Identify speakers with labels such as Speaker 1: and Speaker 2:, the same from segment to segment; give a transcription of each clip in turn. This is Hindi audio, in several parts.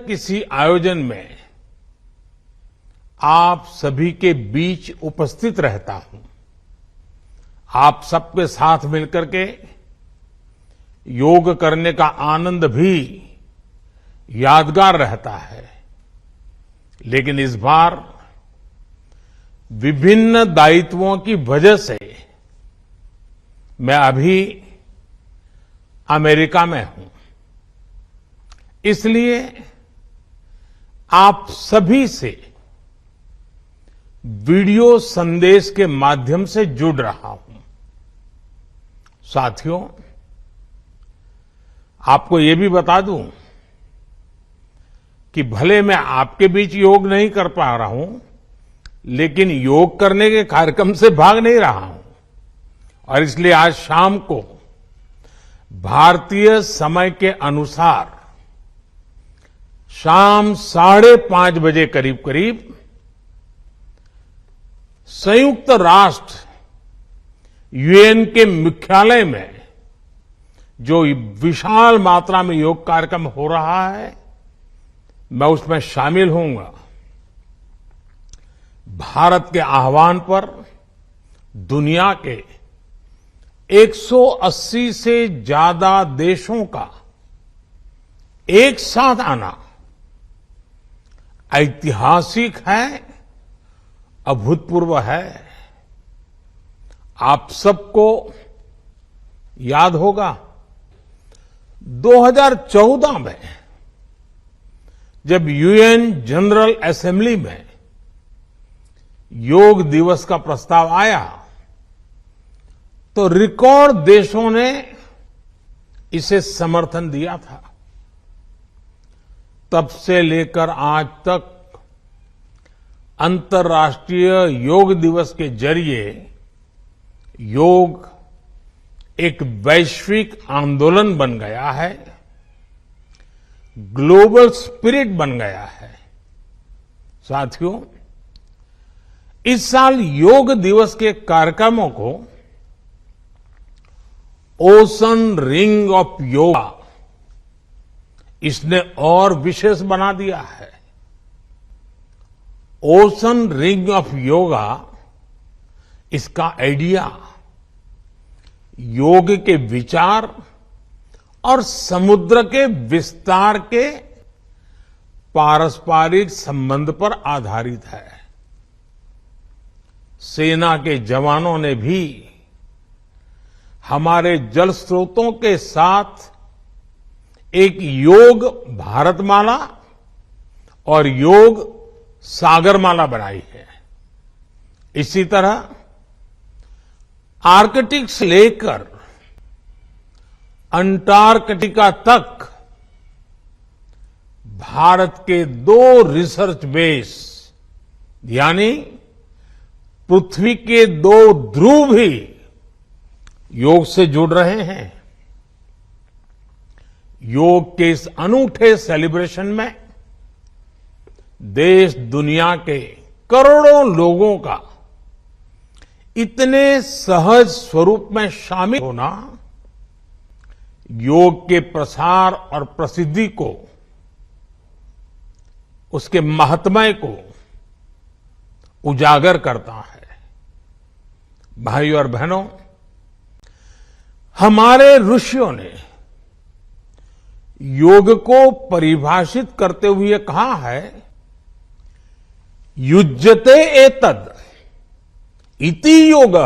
Speaker 1: किसी आयोजन में आप सभी के बीच उपस्थित रहता हूं, आप सबके साथ मिलकर के योग करने का आनंद भी यादगार रहता है। लेकिन इस बार विभिन्न दायित्वों की वजह से मैं अभी अमेरिका में हूं, इसलिए आप सभी से वीडियो संदेश के माध्यम से जुड़ रहा हूं। साथियों, आपको ये भी बता दूं कि भले मैं आपके बीच योग नहीं कर पा रहा हूं, लेकिन योग करने के कार्यक्रम से भाग नहीं रहा हूं और इसलिए आज शाम को भारतीय समय के अनुसार शाम 5:30 बजे करीब करीब संयुक्त राष्ट्र यूएन के मुख्यालय में जो विशाल मात्रा में योग कार्यक्रम हो रहा है, मैं उसमें शामिल होऊंगा। भारत के आह्वान पर दुनिया के 180 से ज्यादा देशों का एक साथ आना ऐतिहासिक है, अभूतपूर्व है। आप सबको याद होगा 2014 में जब यूएन जनरल असेंबली में योग दिवस का प्रस्ताव आया तो रिकॉर्ड देशों ने इसे समर्थन दिया था। तब से लेकर आज तक अंतर्राष्ट्रीय योग दिवस के जरिए योग एक वैश्विक आंदोलन बन गया है, ग्लोबल स्पिरिट बन गया है। साथियों, इस साल योग दिवस के कार्यक्रमों को ओशन रिंग ऑफ योगा इसने और विशेष बना दिया है। ओशन रिंग ऑफ योगा, इसका आइडिया योग के विचार और समुद्र के विस्तार के पारस्परिक संबंध पर आधारित है। सेना के जवानों ने भी हमारे जल स्रोतों के साथ एक योग भारतमाला और योग सागरमाला बनाई है। इसी तरह आर्कटिक से लेकर अंटार्कटिका तक भारत के 2 रिसर्च बेस यानी पृथ्वी के 2 ध्रुव भी योग से जुड़ रहे हैं। योग के इस अनूठे सेलिब्रेशन में देश दुनिया के करोड़ों लोगों का इतने सहज स्वरूप में शामिल होना योग के प्रसार और प्रसिद्धि को, उसके महात्म्य को उजागर करता है। भाइयों और बहनों, हमारे ऋषियों ने योग को परिभाषित करते हुए कहा है, युज्यते एतद इति योगः,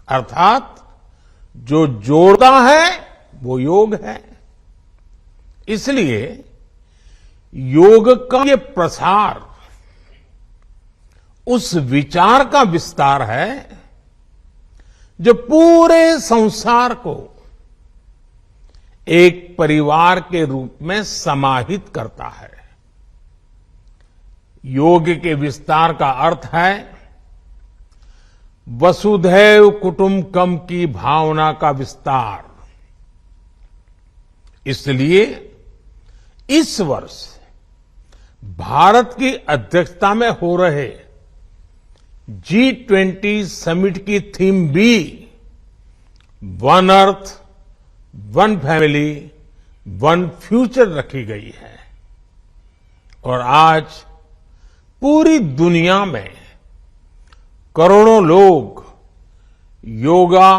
Speaker 1: अर्थात जो जोड़ता है वो योग है। इसलिए योग का ये प्रसार उस विचार का विस्तार है जो पूरे संसार को एक परिवार के रूप में समाहित करता है। योग के विस्तार का अर्थ है वसुधैव कुटुंबकम की भावना का विस्तार। इसलिए इस वर्ष भारत की अध्यक्षता में हो रहे G20 समिट की थीम भी one earth, one family, one future रखी गई है। और आज पूरी दुनिया में करोड़ों लोग योगा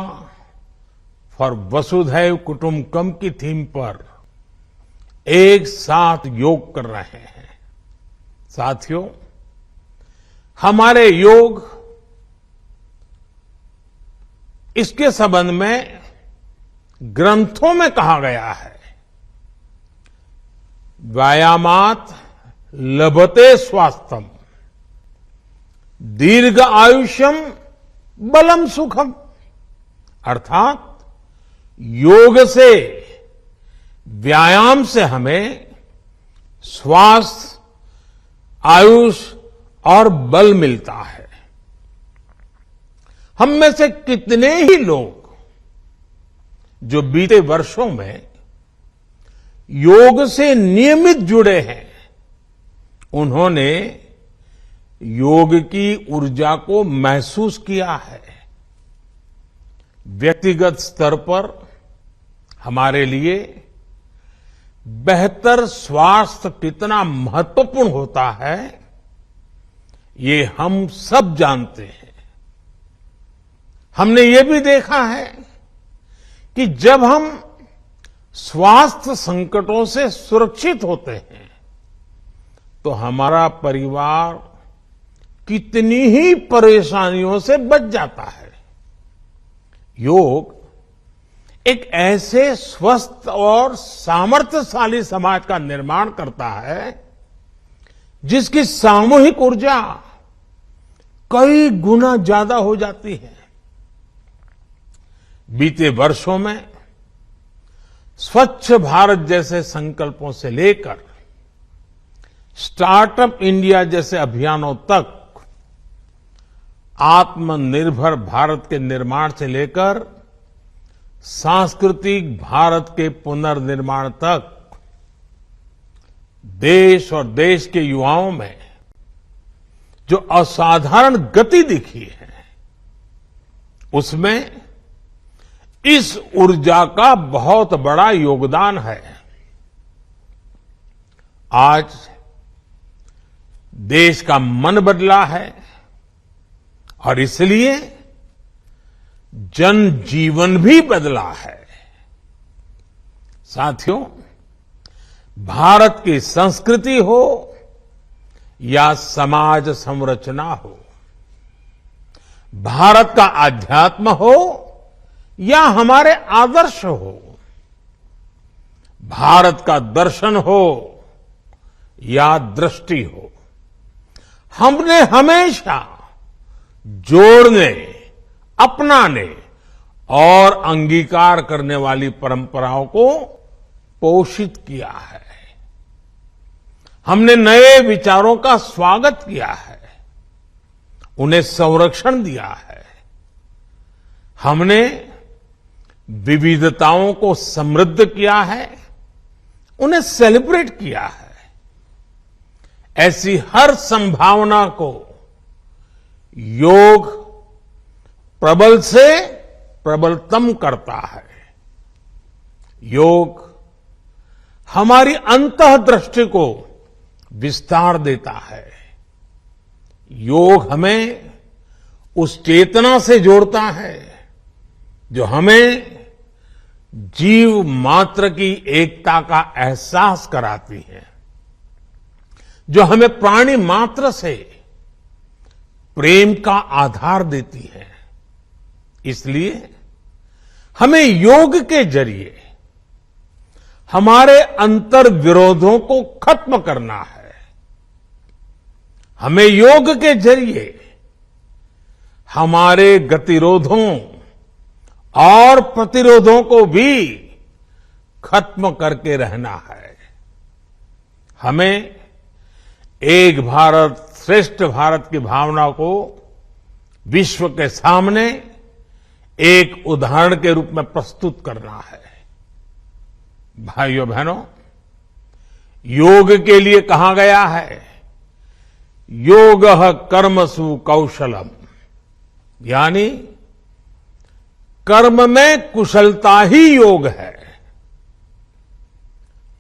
Speaker 1: फॉर वसुधैव कुटुंबकम की थीम पर एक साथ योग कर रहे हैं। साथियों, हमारे योग इसके संबंध में ग्रंथों में कहा गया है, व्यायामात लभते स्वास्थ्यम दीर्घ आयुष्यम बलम सुखम। अर्थात योग से, व्यायाम से हमें स्वास्थ्य, आयुष और बल मिलता है। हम में से कितने ही लोग जो बीते वर्षों में योग से नियमित जुड़े हैं, उन्होंने योग की ऊर्जा को महसूस किया है। व्यक्तिगत स्तर पर हमारे लिए बेहतर स्वास्थ्य कितना महत्वपूर्ण होता है, ये हम सब जानते हैं। हमने ये भी देखा है कि जब हम स्वास्थ्य संकटों से सुरक्षित होते हैं तो हमारा परिवार कितनी ही परेशानियों से बच जाता है। योग एक ऐसे स्वस्थ और सामर्थ्यशाली समाज का निर्माण करता है जिसकी सामूहिक ऊर्जा कई गुना ज्यादा हो जाती है। बीते वर्षों में स्वच्छ भारत जैसे संकल्पों से लेकर स्टार्टअप इंडिया जैसे अभियानों तक, आत्मनिर्भर भारत के निर्माण से लेकर सांस्कृतिक भारत के पुनर्निर्माण तक, देश और देश के युवाओं में जो असाधारण गति दिखी है, उसमें इस ऊर्जा का बहुत बड़ा योगदान है। आज देश का मन बदला है और इसलिए जनजीवन भी बदला है। साथियों, भारत की संस्कृति हो या समाज संरचना हो, भारत का आध्यात्म हो या हमारे आदर्श हो, भारत का दर्शन हो या दृष्टि हो, हमने हमेशा जोड़ने, अपनाने और अंगीकार करने वाली परंपराओं को पोषित किया है। हमने नए विचारों का स्वागत किया है, उन्हें संरक्षण दिया है। हमने विविधताओं को समृद्ध किया है, उन्हें सेलिब्रेट किया है। ऐसी हर संभावना को योग प्रबल से प्रबलतम करता है। योग हमारी अंतःदृष्टि को विस्तार देता है। योग हमें उस चेतना से जोड़ता है जो हमें जीव मात्र की एकता का एहसास कराती है, जो हमें प्राणी मात्र से प्रेम का आधार देती है। इसलिए हमें योग के जरिए हमारे अंतर विरोधों को खत्म करना है। हमें योग के जरिए हमारे गतिरोधों और प्रतिरोधों को भी खत्म करके रहना है। हमें एक भारत श्रेष्ठ भारत की भावना को विश्व के सामने एक उदाहरण के रूप में प्रस्तुत करना है। भाइयों बहनों, योग के लिए कहा गया है, योगः कर्मसु कौशलम, यानी कर्म में कुशलता ही योग है।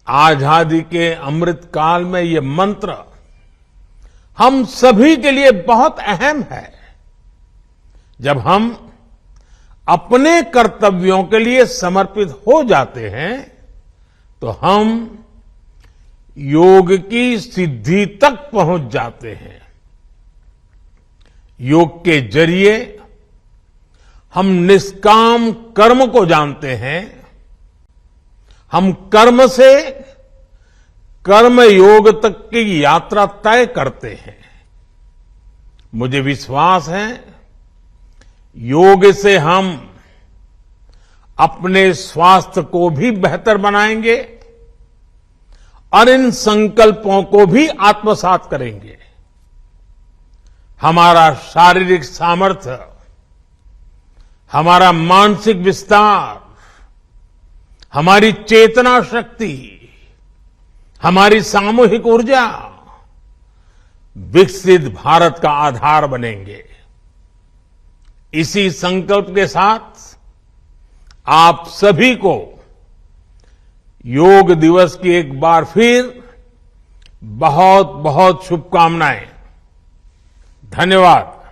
Speaker 1: आजादी के अमृत काल में ये मंत्र हम सभी के लिए बहुत अहम है। जब हम अपने कर्तव्यों के लिए समर्पित हो जाते हैं तो हम योग की सिद्धि तक पहुंच जाते हैं। योग के जरिए हम निष्काम कर्म को जानते हैं। हम कर्म से कर्म योग तक की यात्रा तय करते हैं। मुझे विश्वास है योग से हम अपने स्वास्थ्य को भी बेहतर बनाएंगे और इन संकल्पों को भी आत्मसात करेंगे। हमारा शारीरिक सामर्थ्य, हमारा मानसिक विस्तार, हमारी चेतना शक्ति, हमारी सामूहिक ऊर्जा विकसित भारत का आधार बनेंगे। इसी संकल्प के साथ आप सभी को योग दिवस की एक बार फिर बहुत बहुत शुभकामनाएं। धन्यवाद।